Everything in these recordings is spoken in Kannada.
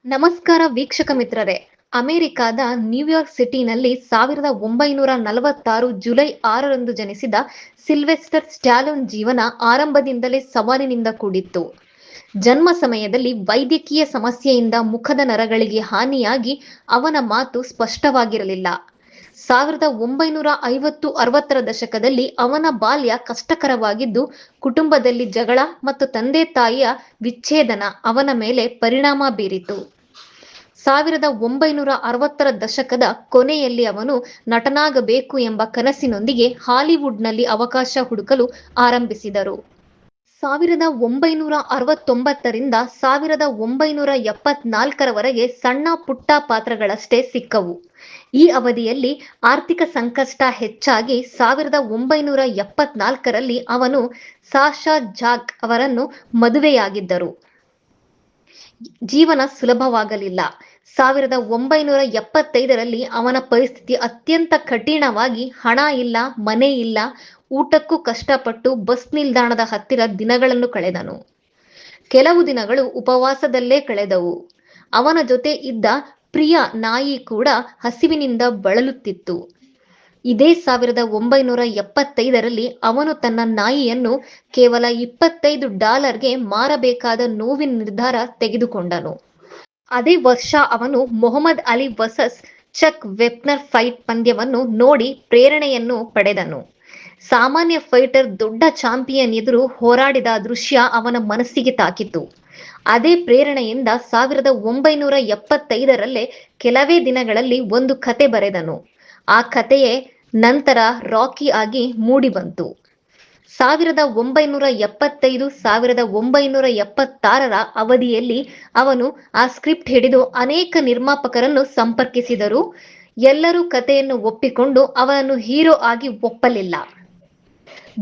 ನಮಸ್ಕಾರ ವೀಕ್ಷಕ ಮಿತ್ರರೇ. ಅಮೆರಿಕಾದ ನ್ಯೂಯಾರ್ಕ್ ಸಿಟಿನಲ್ಲಿ 1946 ಜುಲೈ 6ರಂದು ಜನಿಸಿದ ಸಿಲ್ವೆಸ್ಟರ್ ಸ್ಟ್ಯಾಲೋನ್ ಜೀವನ ಆರಂಭದಿಂದಲೇ ಸವಾಲಿನಿಂದ ಕೂಡಿತ್ತು. ಜನ್ಮ ಸಮಯದಲ್ಲಿ ವೈದ್ಯಕೀಯ ಸಮಸ್ಯೆಯಿಂದ ಮುಖದ ನರಗಳಿಗೆ ಹಾನಿಯಾಗಿ ಅವನ ಮಾತು ಸ್ಪಷ್ಟವಾಗಿರಲಿಲ್ಲ. 1950-60ರ ದಶಕದಲ್ಲಿ ಅವನ ಬಾಲ್ಯ ಕಷ್ಟಕರವಾಗಿದ್ದು, ಕುಟುಂಬದಲ್ಲಿ ಜಗಳ ಮತ್ತು ತಂದೆ ತಾಯಿಯ ವಿಚ್ಛೇದನ ಅವನ ಮೇಲೆ ಪರಿಣಾಮ ಬೀರಿತು. 1960ರ ದಶಕದ ಕೊನೆಯಲ್ಲಿ ಅವನು ನಟನಾಗಬೇಕು ಎಂಬ ಕನಸಿನೊಂದಿಗೆ ಹಾಲಿವುಡ್ನಲ್ಲಿ ಅವಕಾಶ ಹುಡುಕಲು ಆರಂಭಿಸಿದರು. 1969ರಿಂದ 1974ರವರೆಗೆ ಸಣ್ಣ ಪುಟ್ಟ ಪಾತ್ರಗಳಷ್ಟೇ ಸಿಕ್ಕವು. ಈ ಅವಧಿಯಲ್ಲಿ ಆರ್ಥಿಕ ಸಂಕಷ್ಟ ಹೆಚ್ಚಾಗಿ 1974ರಲ್ಲಿ ಅವನು ಸಾಶಾ ಜಾಕ್ ಅವರನ್ನು ಮದುವೆಯಾಗಿದ್ದರು. ಜೀವನ ಸುಲಭವಾಗಲಿಲ್ಲ. 1975ರಲ್ಲಿ ಅವನ ಪರಿಸ್ಥಿತಿ ಅತ್ಯಂತ ಕಠಿಣವಾಗಿ ಹಣ ಇಲ್ಲ, ಮನೆ ಇಲ್ಲ, ಊಟಕ್ಕೂ ಕಷ್ಟಪಟ್ಟು ಬಸ್ ನಿಲ್ದಾಣದ ಹತ್ತಿರ ದಿನಗಳನ್ನು ಕಳೆದನು. ಕೆಲವು ದಿನಗಳು ಉಪವಾಸದಲ್ಲೇ ಕಳೆದವು. ಅವನ ಜೊತೆ ಇದ್ದ ಪ್ರಿಯ ನಾಯಿ ಕೂಡ ಹಸಿವಿನಿಂದ ಬಳಲುತ್ತಿತ್ತು. ಇದೇ 1975ರಲ್ಲಿ ಅವನು ತನ್ನ ನಾಯಿಯನ್ನು ಕೇವಲ $25ಗೆ ಮಾರಬೇಕಾದ ನೋವಿನ ನಿರ್ಧಾರ ತೆಗೆದುಕೊಂಡನು. ಅದೇ ವರ್ಷ ಅವನು Muhammad Ali versus Chuck Wepner fight ಪಂದ್ಯವನ್ನು ನೋಡಿ ಪ್ರೇರಣೆಯನ್ನು ಪಡೆದನು. ಸಾಮಾನ್ಯ ಫೈಟರ್ ದೊಡ್ಡ ಚಾಂಪಿಯನ್ ಎದುರು ಹೋರಾಡಿದ ದೃಶ್ಯ ಅವನ ಮನಸ್ಸಿಗೆ ತಾಕಿತು. ಅದೇ ಪ್ರೇರಣೆಯಿಂದ 1975ರಲ್ಲೇ ಕೆಲವೇ ದಿನಗಳಲ್ಲಿ ಒಂದು ಕತೆ ಬರೆದನು. ಆ ಕತೆಯೇ ನಂತರ ರಾಕಿ ಆಗಿ ಮೂಡಿಬಂತು. 1975-1976ರ ಅವಧಿಯಲ್ಲಿ ಅವನು ಆ ಸ್ಕ್ರಿಪ್ಟ್ ಹಿಡಿದು ಅನೇಕ ನಿರ್ಮಾಪಕರನ್ನು ಸಂಪರ್ಕಿಸಿದರೂ ಎಲ್ಲರೂ ಕತೆಯನ್ನು ಒಪ್ಪಿಕೊಂಡು ಅವನನ್ನು ಹೀರೋ ಆಗಿ ಒಪ್ಪಲಿಲ್ಲ.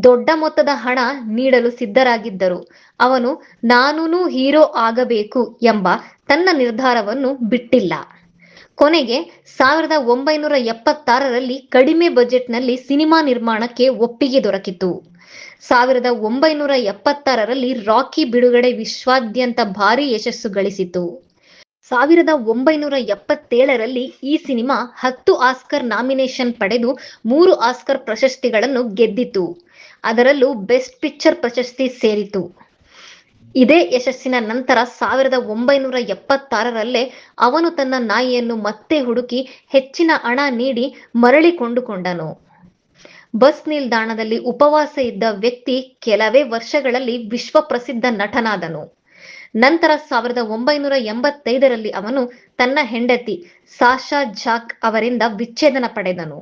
ದೊಡ್ಡ ಮೊತ್ತದ ಹಣ ನೀಡಲು ಸಿದ್ಧರಾಗಿದ್ದರು. ಅವನು ನಾನೂನು ಹೀರೋ ಆಗಬೇಕು ಎಂಬ ತನ್ನ ನಿರ್ಧಾರವನ್ನು ಬಿಟ್ಟಿಲ್ಲ. ಕೊನೆಗೆ 1976ರಲ್ಲಿ ಕಡಿಮೆ ಬಜೆಟ್ನಲ್ಲಿ ಸಿನಿಮಾ ನಿರ್ಮಾಣಕ್ಕೆ ಒಪ್ಪಿಗೆ ದೊರಕಿತು. 1976ರಲ್ಲಿ ರಾಕಿ ಬಿಡುಗಡೆ ವಿಶ್ವಾದ್ಯಂತ ಭಾರೀ ಯಶಸ್ಸು ಗಳಿಸಿತು. 1977ರಲ್ಲಿ ಈ ಸಿನಿಮಾ 10 ಆಸ್ಕರ್ ನಾಮಿನೇಷನ್ ಪಡೆದು 3 ಆಸ್ಕರ್ ಪ್ರಶಸ್ತಿಗಳನ್ನು ಗೆದ್ದಿತು. ಅದರಲ್ಲೂ ಬೆಸ್ಟ್ ಪಿಕ್ಚರ್ ಪ್ರಶಸ್ತಿ ಸೇರಿತು. ಇದೇ ಯಶಸ್ಸಿನ ನಂತರ 1976ರಲ್ಲೇ ಅವನು ತನ್ನ ನಾಯಿಯನ್ನು ಮತ್ತೆ ಹುಡುಕಿ ಹೆಚ್ಚಿನ ಹಣ ನೀಡಿ ಮರಳಿ ಕೊಂಡುಕೊಂಡನು. ಬಸ್ ನಿಲ್ದಾಣದಲ್ಲಿ ಉಪವಾಸ ಇದ್ದ ವ್ಯಕ್ತಿ ಕೆಲವೇ ವರ್ಷಗಳಲ್ಲಿ ವಿಶ್ವಪ್ರಸಿದ್ಧ ನಟನಾದನು. ನಂತರ 1985ರಲ್ಲಿ ಅವನು ತನ್ನ ಹೆಂಡತಿ ಸಾಶಾ ಜಾಕ್ ಅವರಿಂದ ವಿಚ್ಛೇದನ ಪಡೆದನು.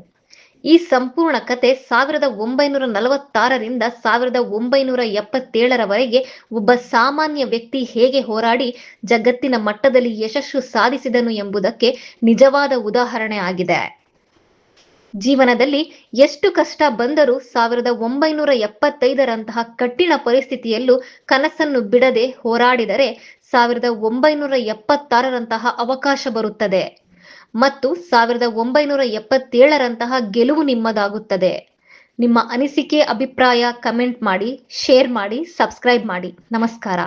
ಈ ಸಂಪೂರ್ಣ ಕತೆ 1946ರಿಂದ 1977ರವರೆಗೆ ಒಬ್ಬ ಸಾಮಾನ್ಯ ವ್ಯಕ್ತಿ ಹೇಗೆ ಹೋರಾಡಿ ಜಗತ್ತಿನ ಮಟ್ಟದಲ್ಲಿ ಯಶಸ್ಸು ಸಾಧಿಸಿದನು ಎಂಬುದಕ್ಕೆ ನಿಜವಾದ ಉದಾಹರಣೆ ಆಗಿದೆ. ಜೀವನದಲ್ಲಿ ಎಷ್ಟು ಕಷ್ಟ ಬಂದರೂ 1975ರಂತಹ ಕಠಿಣ ಪರಿಸ್ಥಿತಿಯಲ್ಲೂ ಕನಸನ್ನು ಬಿಡದೆ ಹೋರಾಡಿದರೆ 1976ರಂತಹ ಅವಕಾಶ ಬರುತ್ತದೆ ಮತ್ತು 1977ರಂತಹ ಗೆಲುವು ನಿಮ್ಮದಾಗುತ್ತದೆ. ನಿಮ್ಮ ಅನಿಸಿಕೆ, ಅಭಿಪ್ರಾಯ ಕಮೆಂಟ್ ಮಾಡಿ, ಶೇರ್ ಮಾಡಿ, ಸಬ್ಸ್ಕ್ರೈಬ್ ಮಾಡಿ. ನಮಸ್ಕಾರ.